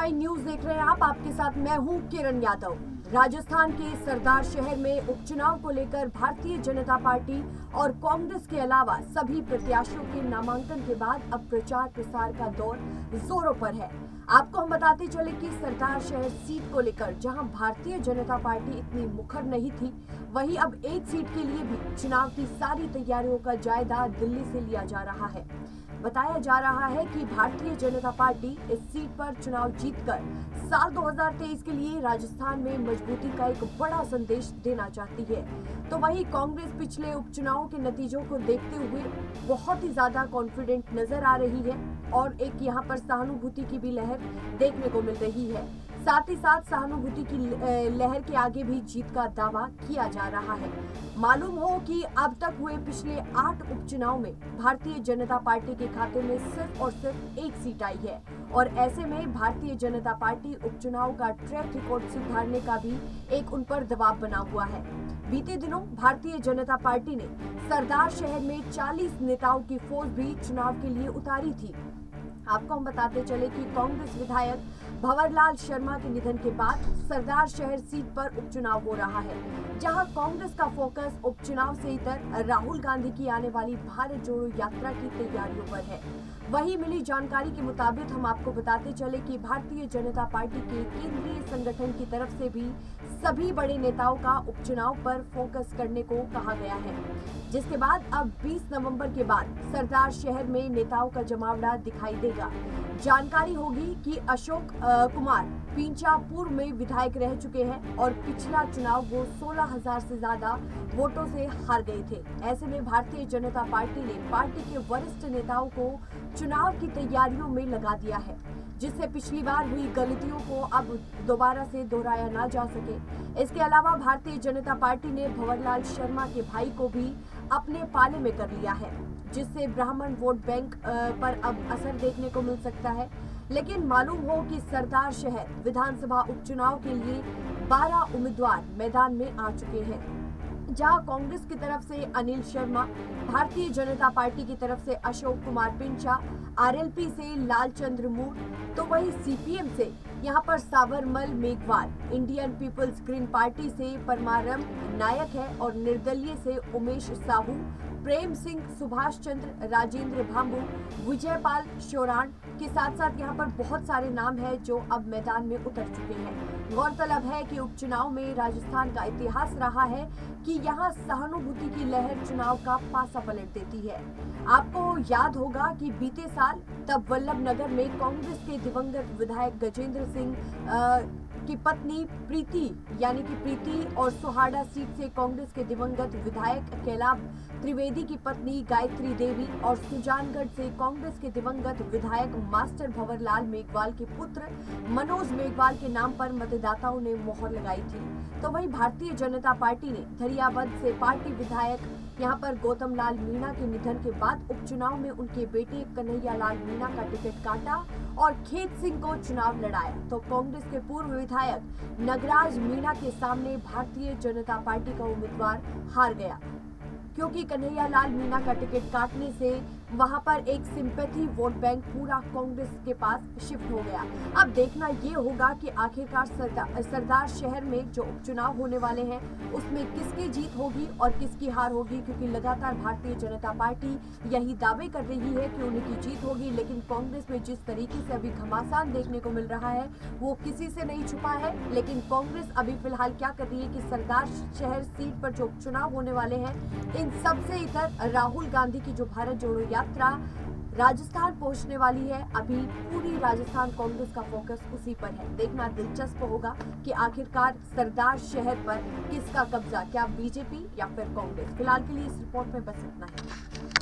9 news देख रहे हैं आप। आपके साथ मैं हूं किरण यादव। राजस्थान के सरदार शहर में उपचुनाव को लेकर भारतीय जनता पार्टी और कांग्रेस के अलावा सभी प्रत्याशियों के नामांकन के बाद अब प्रचार प्रसार का दौर जोरों पर है। आपको हम बताते चले कि सरदार शहर सीट को लेकर जहां भारतीय जनता पार्टी इतनी मुखर नहीं थी, वहीं अब एक सीट के लिए भी चुनाव की सारी तैयारियों का जायजा दिल्ली से लिया जा रहा है। बताया जा रहा है कि भारतीय जनता पार्टी इस सीट पर चुनाव जीतकर साल 2023 के लिए राजस्थान में मजबूती का एक बड़ा संदेश देना चाहती है। तो वहीं कांग्रेस पिछले उपचुनावों के नतीजों को देखते हुए बहुत ही ज्यादा कॉन्फिडेंट नजर आ रही है और एक यहाँ पर सहानुभूति की भी लहर देखने को मिल रही है। साथ ही साथ सहानुभूति की लहर के आगे भी जीत का दावा किया जा रहा है। मालूम हो कि अब तक हुए पिछले 8 उपचुनाव में भारतीय जनता पार्टी के खाते में सिर्फ और सिर्फ एक सीट आई है और ऐसे में भारतीय जनता पार्टी उपचुनाव का ट्रैक रिकॉर्ड सुधारने का भी एक उन पर दबाव बना हुआ है। बीते दिनों भारतीय जनता पार्टी ने सरदार शहर में 40 नेताओं की फौज भी चुनाव के लिए उतारी थी। आपको हम बताते चले कि कांग्रेस विधायक भंवरलाल शर्मा के निधन के बाद सरदार शहर सीट पर उपचुनाव हो रहा है, जहां कांग्रेस का फोकस उपचुनाव से इतर राहुल गांधी की आने वाली भारत जोड़ो यात्रा की तैयारियों पर है। वहीं मिली जानकारी के मुताबिक हम आपको बताते चले कि भारतीय जनता पार्टी के केंद्रीय संगठन की तरफ से भी सभी बड़े नेताओं का उपचुनाव पर फोकस करने को कहा गया है, जिसके बाद अब 20 नवंबर के बाद सरदार शहर में नेताओं का जमावड़ा दिखाई देगा। जानकारी होगी कि अशोक कुमार पिंचा पूर्व में विधायक रह चुके हैं और पिछला चुनाव वो 16,000 से ज्यादा वोटों से हार गए थे। ऐसे में भारतीय जनता पार्टी ने पार्टी के वरिष्ठ नेताओं को चुनाव की तैयारियों में लगा दिया है, जिससे पिछली बार हुई गलतियों को अब दोबारा से दोहराया ना जा सके। इसके अलावा भारतीय जनता पार्टी ने भंवरलाल शर्मा के भाई को भी अपने पाले में कर लिया है, जिससे ब्राह्मण वोट बैंक पर अब असर देखने को मिल सकता है। लेकिन मालूम हो कि सरदार शहर विधानसभा उपचुनाव के लिए 12 उम्मीदवार मैदान में आ चुके हैं, जहां कांग्रेस की तरफ से अनिल शर्मा, भारतीय जनता पार्टी की तरफ से अशोक कुमार पिंचा, आरएलपी से लालचंद्र मूर, तो वहीं सीपीएम से यहां पर Sabarmal Meghwal, Indian People's Green Party से परमारम नायक है और निर्दलीय से उमेश साहू, प्रेम सिंह, सुभाष चंद्र, राजेंद्र भांबू, विजयपाल शोरान के साथ साथ यहाँ पर बहुत सारे नाम हैं जो अब मैदान में उतर चुके हैं। गौरतलब है कि उपचुनाव में राजस्थान का इतिहास रहा है कि यहाँ सहानुभूति की लहर चुनाव का पासा पलट देती है। आपको याद होगा कि बीते साल तब वल्लभ नगर में कांग्रेस के दिवंगत विधायक गजेंद्र सिंह की पत्नी प्रीति और सोहाड़ा सीट से कांग्रेस के दिवंगत विधायक कैलाब त्रिवेदी की पत्नी गायत्री देवी और सुजानगढ़ से कांग्रेस के दिवंगत विधायक मास्टर भंवरलाल मेघवाल के पुत्र मनोज मेघवाल के नाम पर मतदाताओं ने मोहर लगाई थी। तो वहीं भारतीय जनता पार्टी ने धरियाबंद से पार्टी विधायक यहाँ पर गौतम लाल मीणा के निधन के बाद उपचुनाव में उनके बेटे कन्हैया लाल मीणा का टिकट काटा और खेत सिंह को चुनाव लड़ाया। तो कांग्रेस के पूर्व विधायक नगराज मीणा के सामने भारतीय जनता पार्टी का उम्मीदवार हार गया, क्योंकि कन्हैया लाल मीणा का टिकट काटने से वहां पर एक सिंपैथी वोट बैंक पूरा कांग्रेस के पास शिफ्ट हो गया। अब देखना ये होगा कि आखिरकार सरदार शहर में जो उपचुनाव होने वाले हैं उसमें किसकी जीत होगी और किसकी हार होगी, क्योंकि लगातार भारतीय जनता पार्टी यही दावे कर रही है कि उनकी जीत होगी, लेकिन कांग्रेस में जिस तरीके से अभी घमासान देखने को मिल रहा है वो किसी से नहीं छुपा है। लेकिन कांग्रेस अभी फिलहाल क्या कर रही है कि सरदार शहर सीट पर जो उपचुनाव होने वाले हैं इन सबसे इतर राहुल गांधी की जो भारत जोड़ो यात्रा राजस्थान पहुंचने वाली है, अभी पूरी राजस्थान कांग्रेस का फोकस उसी पर है। देखना दिलचस्प होगा कि आखिरकार सरदार शहर पर किसका कब्जा, क्या बीजेपी या फिर कांग्रेस। फिलहाल के लिए इस रिपोर्ट में बस इतना है।